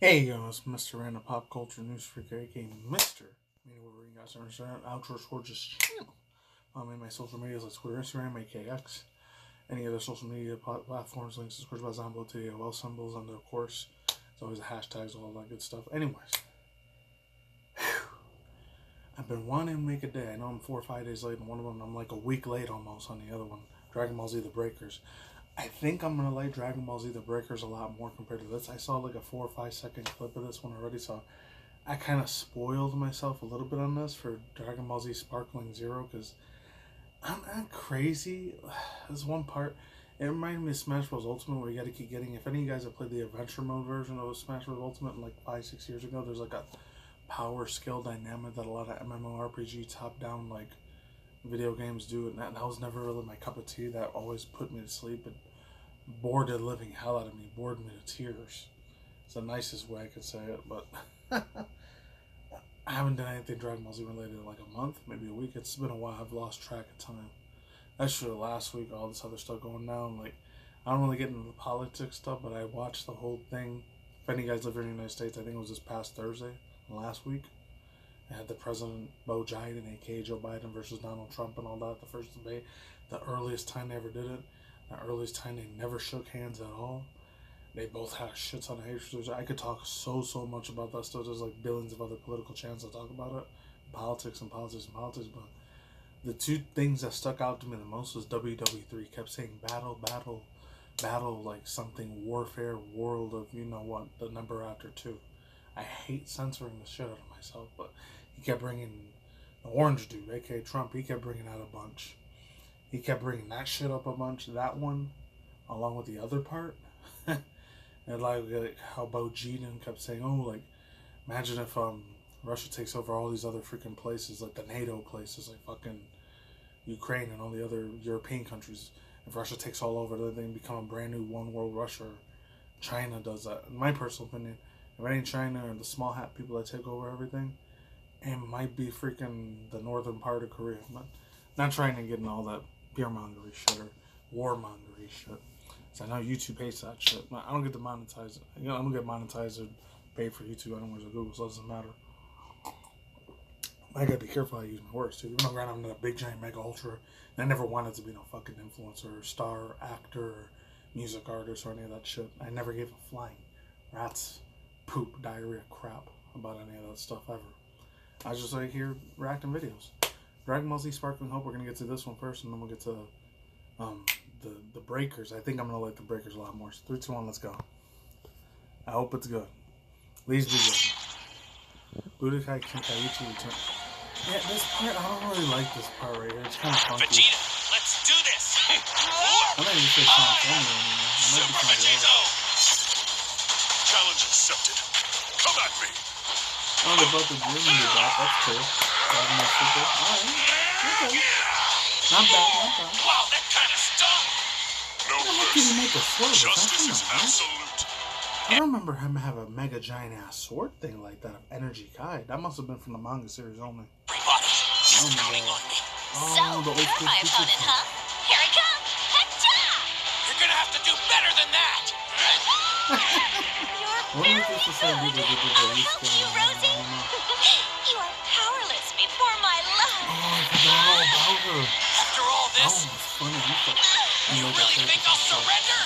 Hey, yo, it's Mr. Random Pop Culture News Freak, aka Mr. MannyTendoWolverine. Guys, understand Outro Gorgeous channel. I'm in my social medias like Twitter, Instagram, AKX, any other social media platforms, links, Discord, Zombie, TDOL symbols, and of course, it's always the hashtags, all that good stuff. Anyways, I've been wanting to make a day. I know I'm 4 or 5 days late on one of them. I'm like a week late almost on the other one, Dragon Ball Z The Breakers. I think I'm gonna like Dragon Ball Z The Breakers a lot more compared to this. I saw like a 4 or 5 second clip of this one already, so I kind of spoiled myself a little bit on this for Dragon Ball Z Sparkling Zero because I'm not crazy. There's one part. It reminded me of Smash Bros. Ultimate where you gotta keep getting. If any of you guys have played the Adventure Mode version of Smash Bros. Ultimate like 5-6 years ago, there's like a power skill dynamic that a lot of MMORPG top down like video games do, and that was never really my cup of tea. That always put me to sleep and bored the living hell out of me, bored me to tears. It's the nicest way I could say it, but I haven't done anything Dragon Ball Z related in like a month, maybe a week. It's been a while. I've lost track of time. Actually, last week, all this other stuff going down, like, I don't really get into the politics stuff, but I watched the whole thing. If any of you guys live here in the United States, I think it was this past Thursday, last week. I had the President Bo Biden, aka Joe Biden, versus Donald Trump and all that, the first debate. The earliest time they ever did it. The earliest time they never shook hands at all. They both had shits on the hatred. I could talk so much about that stuff. There's like billions of other political channels that talk about it. Politics, but the two things that stuck out to me the most was WW3 kept saying battle, like something warfare, world of you know what, the number after 2. I hate censoring the shit out of myself, but he kept bringing the orange dude, aka Trump, he kept bringing out a bunch. He kept bringing that shit up a bunch, that one, along with the other part. And like how Vageta kept saying, oh, like, imagine if Russia takes over all these other freaking places, like the NATO places, like fucking Ukraine and all the other European countries. If Russia takes all over, then they become a brand new one world Russia. Or China does that. In my personal opinion, if it ain't China or the small hat people that take over everything, it might be freaking the northern part of Korea. I'm not trying to get in all that fear-mongery shit or war-mongery shit. So I know YouTube hates that shit. I don't get to monetize it. You know, I don't get monetized or paid for YouTube anyways or Google, so it doesn't matter. I gotta be careful how I use my words too. Even though I'm not a big giant mega ultra, and I never wanted to be no fucking influencer or star actor or music artist or any of that shit. I never gave a flying rat's poop, diarrhea, crap about any of that stuff ever. I was just like here reacting videos. Dragon Ball Z Sparkling Hope. We're gonna get to this one first, and then we'll get to the Breakers. I think I'm gonna like the Breakers a lot more. So 3, 2, 1, let's go. I hope it's good. Please be good. Budokai Tenkaichi return. Yeah, this part I don't really like this part right here. It's kind of funky. Vegeta, let's do this. I'm not even sure it's not funny anymore. Super Vegeta. Challenge accepted. Come at me. Oh, they're both the gym in the back. That's cool. Alright. Okay. Not bad. Wow, that kind of stuff. No mercy. Make a sword. Justice is absolute. I don't remember him have a mega giant ass sword thing like that of Energy Kai. That must have been from the manga series only. Everybody, he's counting on me. Oh, the old school my opponent, huh? Here he comes. Hacha! You're gonna have to do better than that. You're very good. I'll help you, Rosie. You are powerless before my love. Oh, I forgot all about her. After all this, funny. you really think I'll surrender?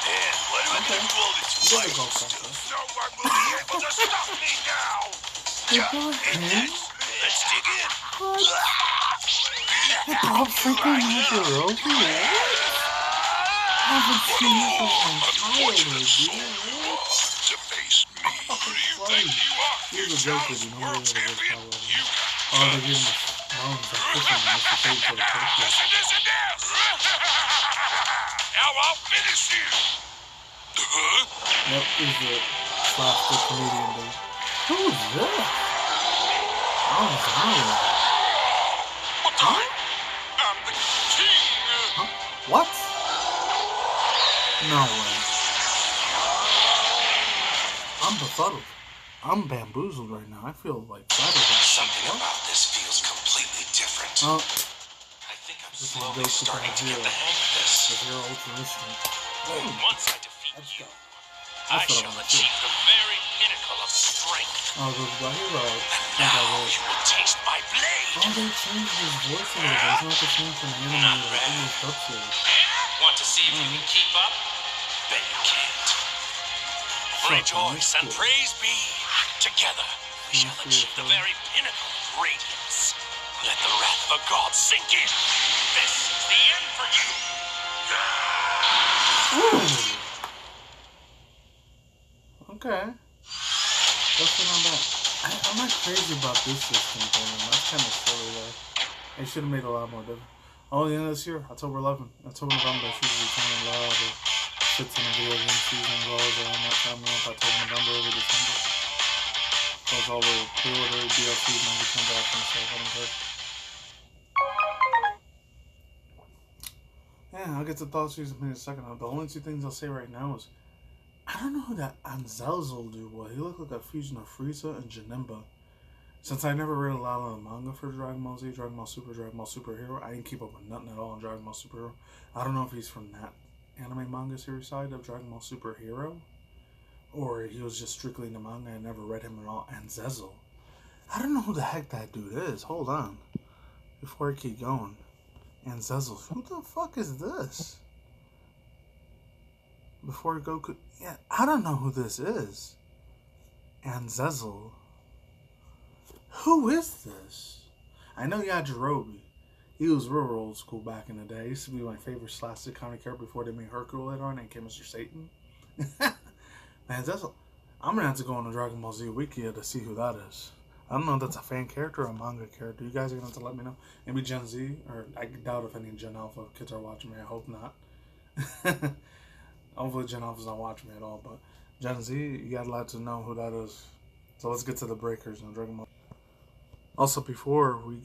And what do I do all this fight? No one will be able to stop me now. Let's dig in. Oh, freaking yajirobe. I haven't seen this in To face me, who do you think you are? Here's a joke with you. World champion, you oh, they're giving us mountains of cooking and Mr. Page for the picture. Now I'll finish you. Yep, he's the slapstick comedian dude. Who is this? Oh, Zion. Huh? I'm the king. Huh? What? No way. I'm befuddled. I'm bamboozled right now. I feel like Something about this feels completely different. I think I'm slowly starting to get the hang of this. You're ultra instinct. Once I defeat you, I shall achieve the very pinnacle of strength. Oh, those black hero. Now you will taste my blade. Oh, they changed his voice a little bit. It's not the same from anime like almost up to it. Want to see if you can keep up? Bet you can't. Rejoice and praise be. Together, we shall achieve the very pinnacle of radiance. Let the wrath of a god sink in. This is the end for you. Okay. What's going on that? I'm not crazy about this system thing. That's kind of silly though. They should have made it a lot more different. Oh, the end of this year, October 11th. October, November, it's usually kind of loud. It fits in the video game season rolls around that time of month, October, November, over December. So it's all the pre-order, DLC, manga transactions, stuff. I don't care. Yeah, I'll get to thoughts in a second. The only two things I'll say right now is I don't know who that Anzelzel dude was. He looked like a fusion of Frieza and Janemba. Since I never read a lot of the manga for Dragon Ball Z, Dragon Ball Super, Dragon Ball Superhero, I didn't keep up with nothing at all on Dragon Ball Superhero. I don't know if he's from that anime manga series side of Dragon Ball Superhero, or he was just strictly in the manga. I never read him at all. Anzelzel. I don't know who the heck that dude is. Hold on. Before I keep going. Anzelzel. Who the fuck is this? Before Goku... Yeah, I don't know who this is. Anzelzel. Who is this? I know Yajirobe. He was real old school back in the day. He used to be my favorite slapstick comic character before they made Hercule later on and came Mr. Satan. Anzelzel. I'm going to have to go on the Dragon Ball Z Wiki to see who that is. I don't know if that's a fan character or a manga character. You guys are going to have to let me know. Maybe Gen Z, or I doubt if any Gen Alpha kids are watching me. I hope not. Hopefully Gen Alpha's not watching me at all. But Gen Z, you got to let to know who that is. So let's get to the breakers on Dragon Ball. Also, before we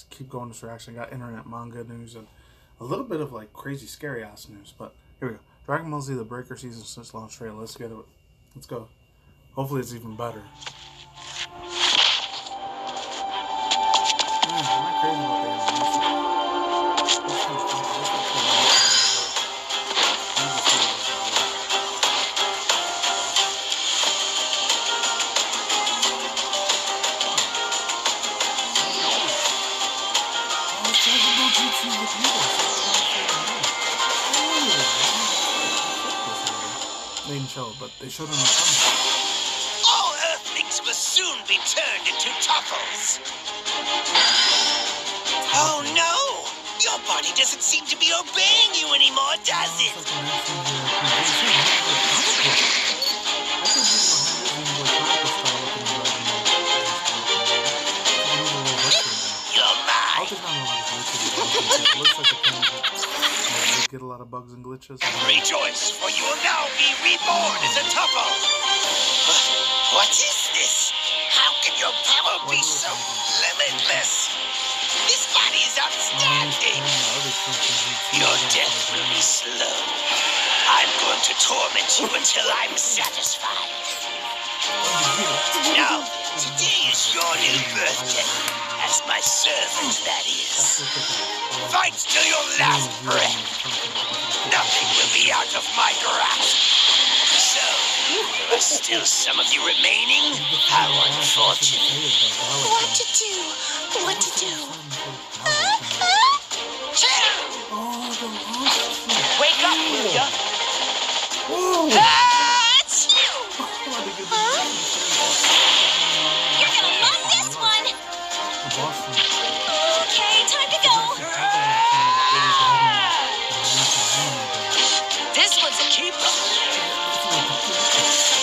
keep going this reaction, I got internet manga news and a little bit of like crazy scary ass news. But here we go. Dragon Ball Z, the Breaker Season 6 launch trailer. Let's get it. Let's go. Hopefully it's even better. I'm not crazy about the animation. That's kind of funky. They didn't show it, but they showed it on the camera. All Earthlings will soon be turned into topples. Oh no! Your body doesn't seem to be obeying you anymore, does it? You're mine! Get a lot of bugs and glitches. Rejoice, for you will now be reborn as a topple. What is this? How can your power be so limitless? This body is outstanding. Your death will be slow. I'm going to torment you until I'm satisfied. Now, today is your new birthday. As my servant, that is. Fight till your last breath. Nothing will be out of my grasp. So, there are still some of you remaining? How unfortunate. What to do? What to do? Wake up, will ya? You're gonna love this one! Okay, time to go! This one's a keeper.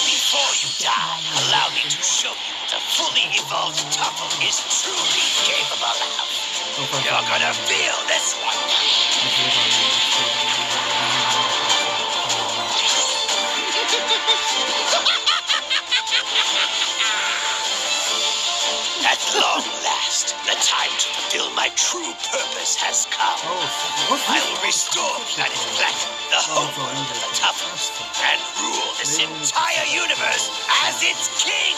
Before you die, allow me to show you what a fully evolved topple is truly capable of. You're gonna feel this one. At long last, the time to fulfill my true purpose has come. I will restore Planet Planet, the homeworld of the toughest, and rule this entire universe as its king.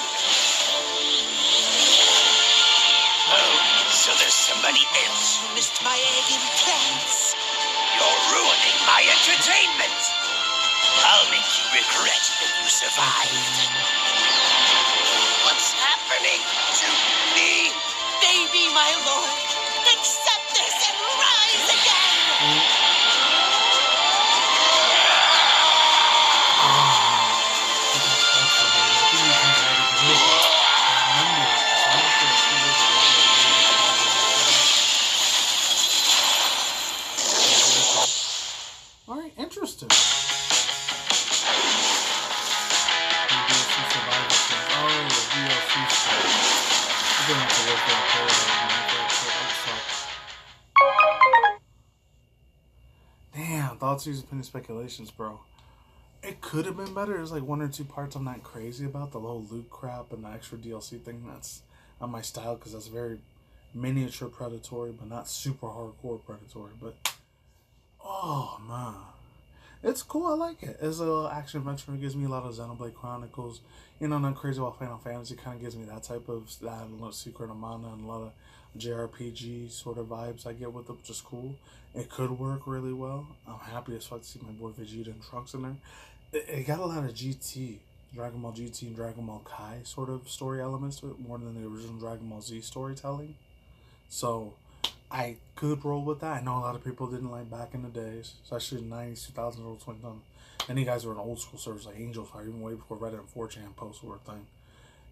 Oh, so there's somebody else who missed my egg in plans. You're ruining my entertainment. I'll make you regret that you survived. What's happening to me? Baby, my lord, accept this and rise again! Alright, interesting. Damn, thoughts, views, opinions, speculations, bro. It could have been better. There's like 1 or 2 parts I'm not crazy about. The whole loot crap and the extra DLC thing. That's on my style because that's very miniature predatory, but not super hardcore predatory. But oh man, it's cool. I like it. It's a little action adventure. It gives me a lot of Xenoblade Chronicles. You know, not crazy about Final Fantasy. Kind of gives me that type of that, a little Secret of Mana and a lot of JRPG sort of vibes I get with it, which is cool. It could work really well. I'm happy as fuck to see my boy Vegeta and Trunks in there. It got a lot of GT, Dragon Ball GT and Dragon Ball Kai sort of story elements to it, more than the original Dragon Ball Z storytelling. So I could roll with that. I know a lot of people didn't like back in the days, especially in the 90s, 2000s, early 2010s. And you guys were in old school servers like Angel Fire, even way before Reddit and 4chan posts were a thing.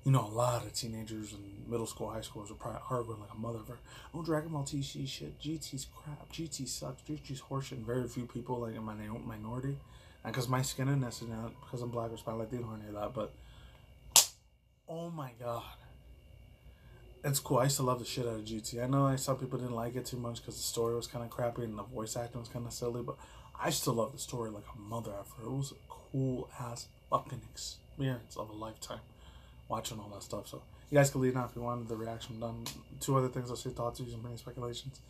You know, a lot of teenagers and middle school, high schoolers are probably arguing like a motherfucker. Oh, Dragon Ball TC shit. GT's crap. GT sucks. GT's horseshit. And very few people, like in my minority. And because my skin in this is not because I'm black or Spanish Latino or any of that. But, oh my god. It's cool. I used to love the shit out of GT. I know some people didn't like it too much because the story was kind of crappy and the voice acting was kind of silly. But I still love the story like a mother effer. It was a cool ass fucking experience of a lifetime. Watching all that stuff. So you guys can leave now if you wanted the reaction done. 2 other things I'll say, thoughts, views, and many speculations.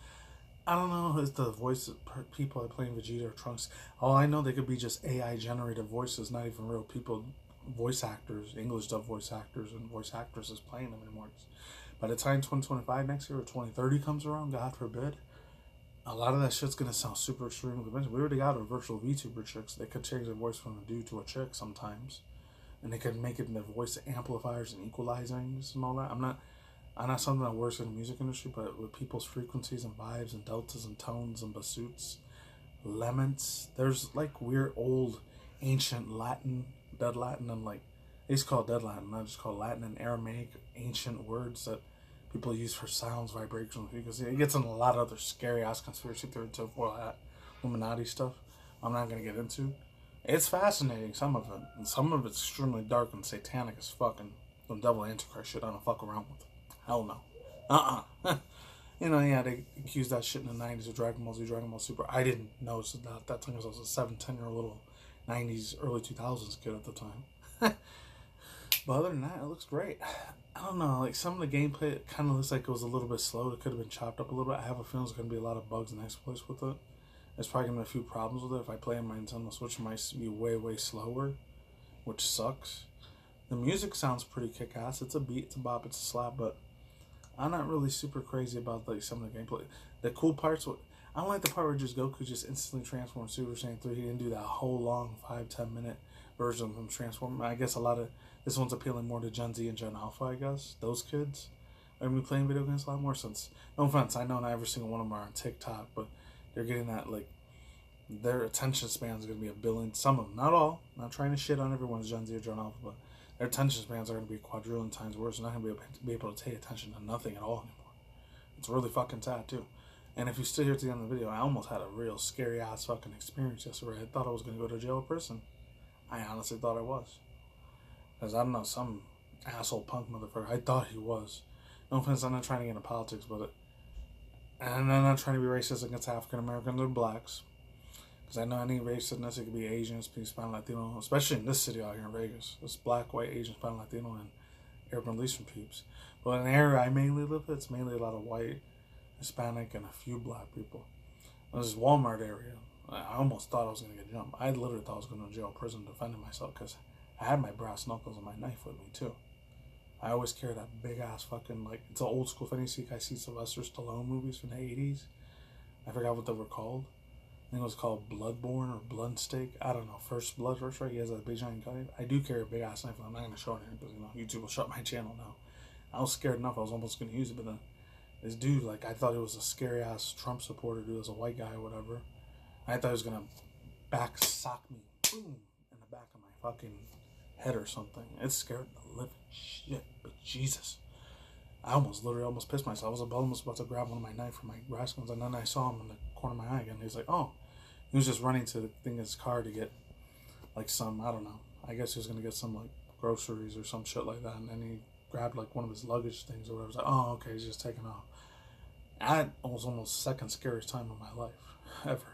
I don't know if the voice of people are playing Vegeta or Trunks. All I know, they could be just AI generated voices, not even real people, voice actors, English dub voice actors and voice actresses playing them anymore. By the time 2025 next year or 2030 comes around, God forbid, a lot of that shit's gonna sound super extremely convincing. We already got a virtual VTuber chicks. They could change their voice from a dude to a chick sometimes. And they can make it in their voice amplifiers and equalizings and all that. I'm not something that works in the music industry, but with people's frequencies and vibes and deltas and tones and bassoons, lemons. There's like weird old ancient Latin, dead Latin, and like it's called dead Latin, not just called Latin and Aramaic ancient words that people use for sounds, vibrations, because it gets into a lot of other scary ass conspiracy theories to avoid that Illuminati stuff. I'm not gonna get into. It's fascinating, some of it. And some of it's extremely dark and satanic as fucking some devil antichrist shit I don't fuck around with. Hell no. You know, yeah, they accused that shit in the 90s of Dragon Ball Z, Dragon Ball Super. I didn't notice that at that time because I was a 7, 10-year-old little 90s, early 2000s kid at the time. But other than that, it looks great. I don't know, like some of the gameplay, it kind of looks like it was a little bit slow. It could have been chopped up a little bit. I have a feeling there's going to be a lot of bugs and exploits with it. There's probably going to be a few problems with it. If I play on my Nintendo Switch, it might be way, way slower, which sucks. The music sounds pretty kick-ass. It's a beat, it's a bop, it's a slap, but I'm not really super crazy about like some of the gameplay. The cool parts, I don't like the part where just Goku just instantly transformed Super Saiyan 3. He didn't do that whole long 5-10 minute version of him transforming. I guess a lot of this one's appealing more to Gen Z and Gen Alpha, I guess. Those kids are going to be playing video games a lot more since, no offense, I know not every single one of them are on TikTok, but they're getting that, like, their attention span is going to be a billion. Some of them, not all. Not trying to shit on everyone's Gen Z or Gen Alpha, but their attention spans are going to be a quadrillion times worse. They're not going to be able to pay attention to nothing at all anymore. It's really fucking sad, too. And if you still here to the end of the video, I almost had a real scary ass fucking experience yesterday. I thought I was going to go to jail or prison. I honestly thought I was. Because I don't know, some asshole punk motherfucker. I thought he was. No offense, I'm not trying to get into politics, but and I'm not trying to be racist against African Americans or blacks. Because I know any race in this, it could be Asian, Hispanic, Latino, especially in this city out here in Vegas. It's black, white, Asian, Hispanic, Latino, and Arab Middle Eastern peeps. But in the area I mainly live in, it's mainly a lot of white, Hispanic, and a few black people. This is Walmart area. I almost thought I was going to get jumped. I literally thought I was going to jail or prison defending myself because I had my brass knuckles and my knife with me too. I always carry that big ass fucking, like, it's an old school thing. I see Sylvester Stallone movies from the 80s. I forgot what they were called. think it was called Bloodborne or Bloodstake. I don't know. First Blood, first right. He has a big giant knife. I do carry a big ass knife. I'm not gonna show it here because YouTube will shut my channel now. I was scared enough. I was almost gonna use it, but then this dude, like, I thought it was a scary ass Trump supporter dude. It was a white guy or whatever. I thought he was gonna back sock me, boom, in the back of my fucking head or something. It scared the living shit. But Jesus, I literally almost pissed myself. I was almost about to grab one of my knife from my grass guns, and then I saw him in the corner of my eye again. He's like, oh, he was just running to the thing in his car to get like some, I don't know. I guess he was gonna get some like groceries or some shit like that, and then he grabbed like one of his luggage things or whatever. I was like, oh, okay, he's just taking off. That was almost the second scariest time of my life ever.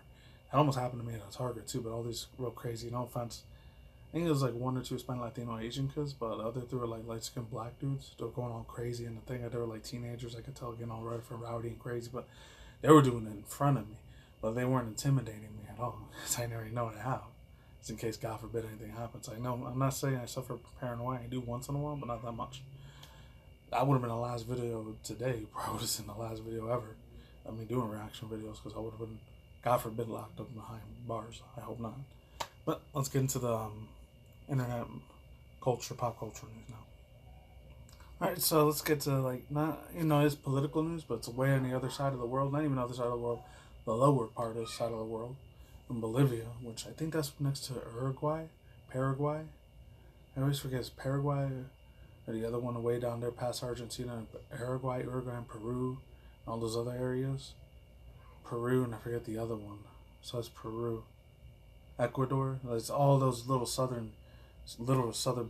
It almost happened to me at a Target too, but all these real crazy, no offense. I think it was like 1 or 2 Hispanic, Latino, Asian kids, but the other 3 were like light-skinned black dudes. They were going all crazy, and the thing, they were like teenagers. I could tell, getting all ready for rowdy and crazy, but they were doing it in front of me. But they weren't intimidating me at all, because I already know how. Just in case, God forbid, anything happens. I know, I'm not saying I suffer paranoia. I do once in a while, but not that much. That would have been the last video today. Probably would have been the last video ever. I mean, doing reaction videos, because I would have been, God forbid, locked up behind bars. I hope not. But let's get into the internet culture, pop culture news now. Alright, so let's get to, like, not, it's political news, but it's way on the other side of the world. Not even the other side of the world, the lower part of the side of the world, in Bolivia, which I think that's next to Paraguay. I always forget, it's Paraguay, or the other one way down there past Argentina, Uruguay and Peru, and all those other areas. Peru, and I forget the other one. So it's Peru. Ecuador, it's all those little southern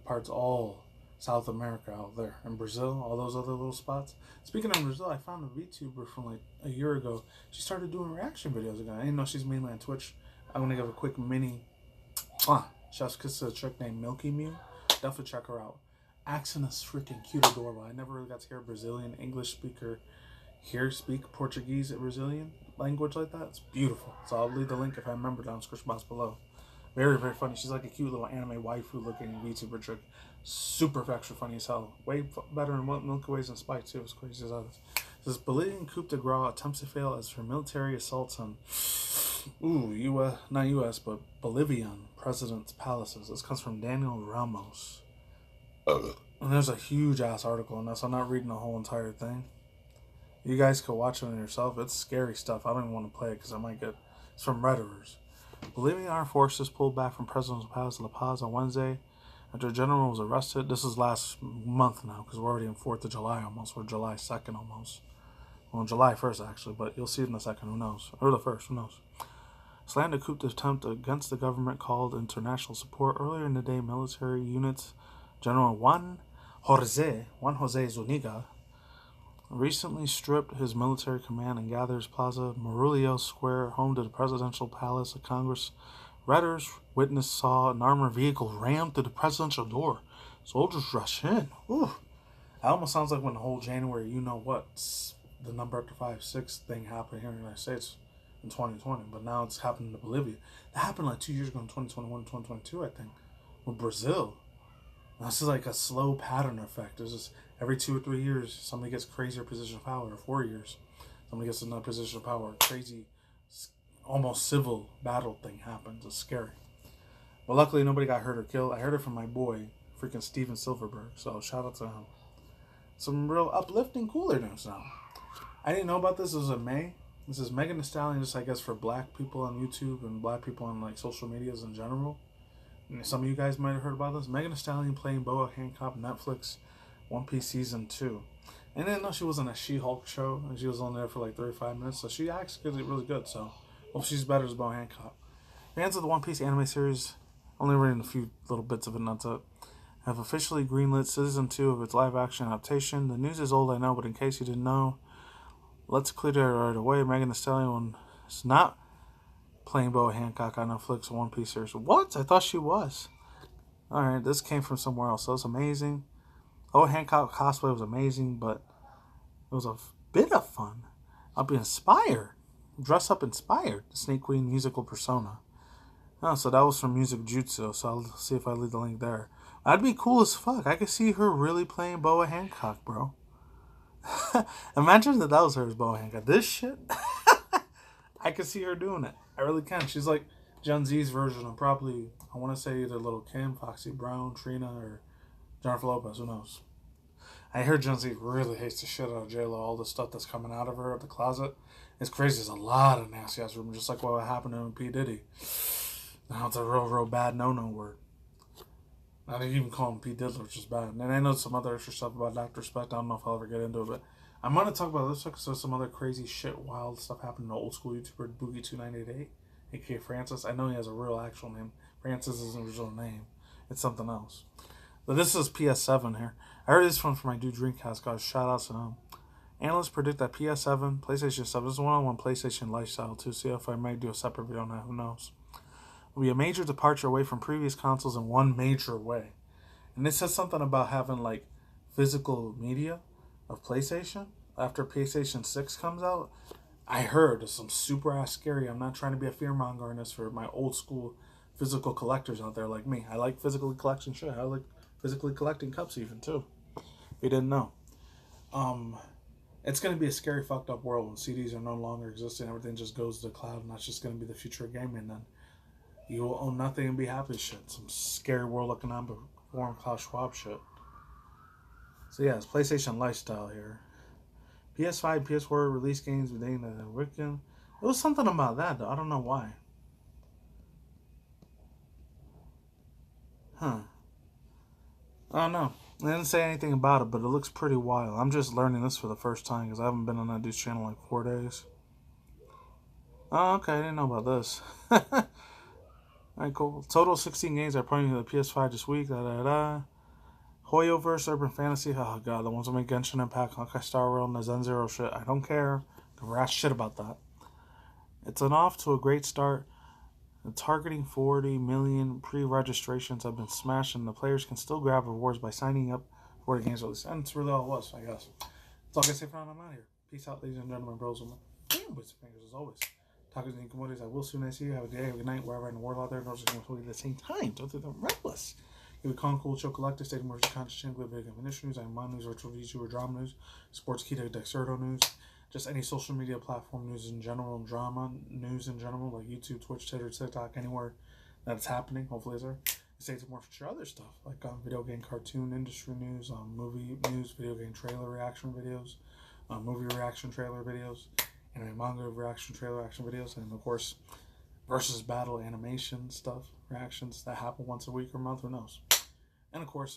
parts, all South America out there. And Brazil, all those other little spots. Speaking of Brazil, I found a VTuber from like a year ago. She started doing reaction videos again. I didn't know she's mainly on Twitch. I'm going to give a quick mini chef's kiss to a chick named Milky Mew. Definitely check her out. Accent is freaking cute, adorable. I never really got to hear a Brazilian English speaker here speak Portuguese or Brazilian language like that. It's beautiful. So I'll leave the link if I remember down in the description box below. Very, very funny. She's like a cute little anime waifu looking VTuber chick. Super extra funny as hell. Way better than what Milky Way's and Spike too. As crazy as others. This Bolivian coup de grace attempts to fail as her military assaults on not US, but Bolivian president's palaces. This comes from Daniel Ramos. And there's a huge ass article on this. I'm not reading the whole entire thing. You guys can watch it on yourself. It's scary stuff. I don't even want to play it because I might get... It's from Redditors. Bolivian armed forces pulled back from President's Palace La Paz on Wednesday after a general was arrested. This is last month now because we're already in 4th of July almost. We're July 2nd almost. Well, July 1st actually, but you'll see it in the 2nd. Who knows? Or the 1st. Who knows? Slandered coup attempt against the government called international support. Earlier in the day, military units, General Juan Jose Zuniga, recently stripped his military command and gathers Plaza Murillo Square, home to the presidential palace of Congress. Redditors witness saw an armored vehicle ram through the presidential door. Soldiers rush in. Ooh. That almost sounds like when the whole January, the number after 5-6 thing happened here in the United States in 2020, but now it's happening to Bolivia. That happened like 2 years ago in 2021, 2022, I think, with Brazil. This is like a slow pattern effect. There's just every 2 or 3 years, somebody gets crazier position of power. Or 4 years, somebody gets another position of power. Crazy, almost civil battle thing happens. It's scary. But luckily, nobody got hurt or killed. I heard it from my boy, freaking Steven Silverberg. So shout out to him. Some real uplifting, cooler news now. I didn't know about this. This was in May. This is Megan Thee Stallion, just I guess for black people on YouTube and black people on like social medias in general. Some of you guys might have heard about this. Megan Thee Stallion playing Boa Hancock, Netflix, One Piece Season 2. And I didn't know she was on a She-Hulk show, and she was on there for like 35 minutes, so she actually really good, so hope she's better as Boa Hancock. Fans of the One Piece anime series, only reading a few little bits of it, not that, have officially greenlit Season 2 of its live-action adaptation. The news is old, I know, but in case you didn't know, let's clear it right away. Megan Thee Stallion is not playing Boa Hancock on Netflix One Piece series. What? I thought she was. Alright, this came from somewhere else. So it's amazing. Boa Hancock cosplay was amazing, but it was a bit of fun. I'll be inspired. Dress up inspired. The Snake Queen musical persona. Oh, so that was from Music Jutsu. So I'll see if I leave the link there. That'd be cool as fuck. I could see her really playing Boa Hancock, bro. Imagine that was her as Boa Hancock. This shit, I could see her doing it. I really can. She's like Gen Z's version of probably, I want to say either Little Kim, Foxy Brown, Trina, or Jennifer Lopez. Who knows? I heard Gen Z really hates the shit out of J-Lo. All the stuff that's coming out of her at the closet. It's crazy. There's a lot of nasty ass rumors, just like what happened to P. Diddy. Now it's a real bad no-no word. Not even call him P. Diddler, which is bad. And I know some other extra stuff about Dr. Respect. I don't know if I'll ever get into it, but I'm going to talk about this because there's some other crazy shit, wild stuff happened to old school YouTuber Boogie2988, aka Francis. I know he has a real actual name. Francis is his original name. It's something else. But this is PS7 here. I heard this one from my dude Dreamcast, guys. Shout out to him. Analysts predict that PS7, PlayStation 7, this is one-on-one PlayStation lifestyle too. See if I might do a separate video on that. Who knows? Will be a major departure away from previous consoles in one major way. And it says something about having like physical media of PlayStation after PlayStation 6 comes out. I heard there's some super ass scary. I'm not trying to be a fearmonger in this for my old school physical collectors out there like me. I like physically collecting shit. I like physically collecting cups even too. If you didn't know. It's going to be a scary fucked up world when CDs are no longer existing. Everything just goes to the cloud, and that's just going to be the future of gaming then. You will own nothing and be happy shit. Some scary world economic form Klaus Schwab shit. So yeah, it's PlayStation lifestyle here. PS5, PS4 release games within the weekend. It was something about that though. I don't know why. Huh. I don't know. They didn't say anything about it, but it looks pretty wild. I'm just learning this for the first time because I haven't been on that dude's channel in like 4 days. Oh, okay. I didn't know about this. Alright, cool. Total 16 games are playing to the PS5 this week. Hoyoverse, Urban Fantasy. Oh god, the ones that make Genshin Impact, Honkai Star Rail, and the Zen Zero shit. I don't care. Give a rat's shit about that. It's an off to a great start. Targeting 40 million pre-registrations have been smashed, and the players can still grab rewards by signing up for the game's release. And that's really all it was, I guess. That's all I can say for now. I'm out here. Peace out, ladies and gentlemen, bros. With fingers as always. Tacos and commodities. I will soon see you. Have a good day, have a good night, wherever in the world out there. Don't just going to at the same time. Don't do them reckless. Give a con cool show collective, stating more conscious channel, video game industry news, I'm Mon News, virtual VTuber drama news, sports key to Dexerto news, just any social media platform news in general, drama news in general, like YouTube, Twitch, Twitter, TikTok, anywhere that it's happening. Hopefully, there. Stay tuned more for other stuff like video game, cartoon industry news, movie news, video game trailer reaction videos, movie reaction trailer videos, anime manga reaction trailer reaction videos, and of course, versus battle animation stuff, reactions that happen once a week or month, who knows. And of course,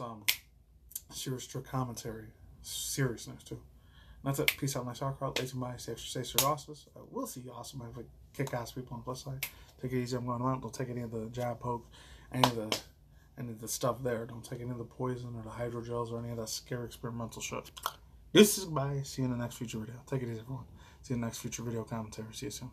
serious strict commentary, seriousness too. And that's it. Peace out, my sauerkraut. Lazy bye. Stay extra safe, stay awesome. We'll see you awesome. I have like kick-ass people on the plus side. Take it easy. I'm going around. Don't take any of the jab, poke, any of the stuff there. Don't take any of the poison or the hydrogels or any of that scary experimental shit. This is bye. See you in the next future video. Take it easy, everyone. See you in the next future video commentary. See you soon.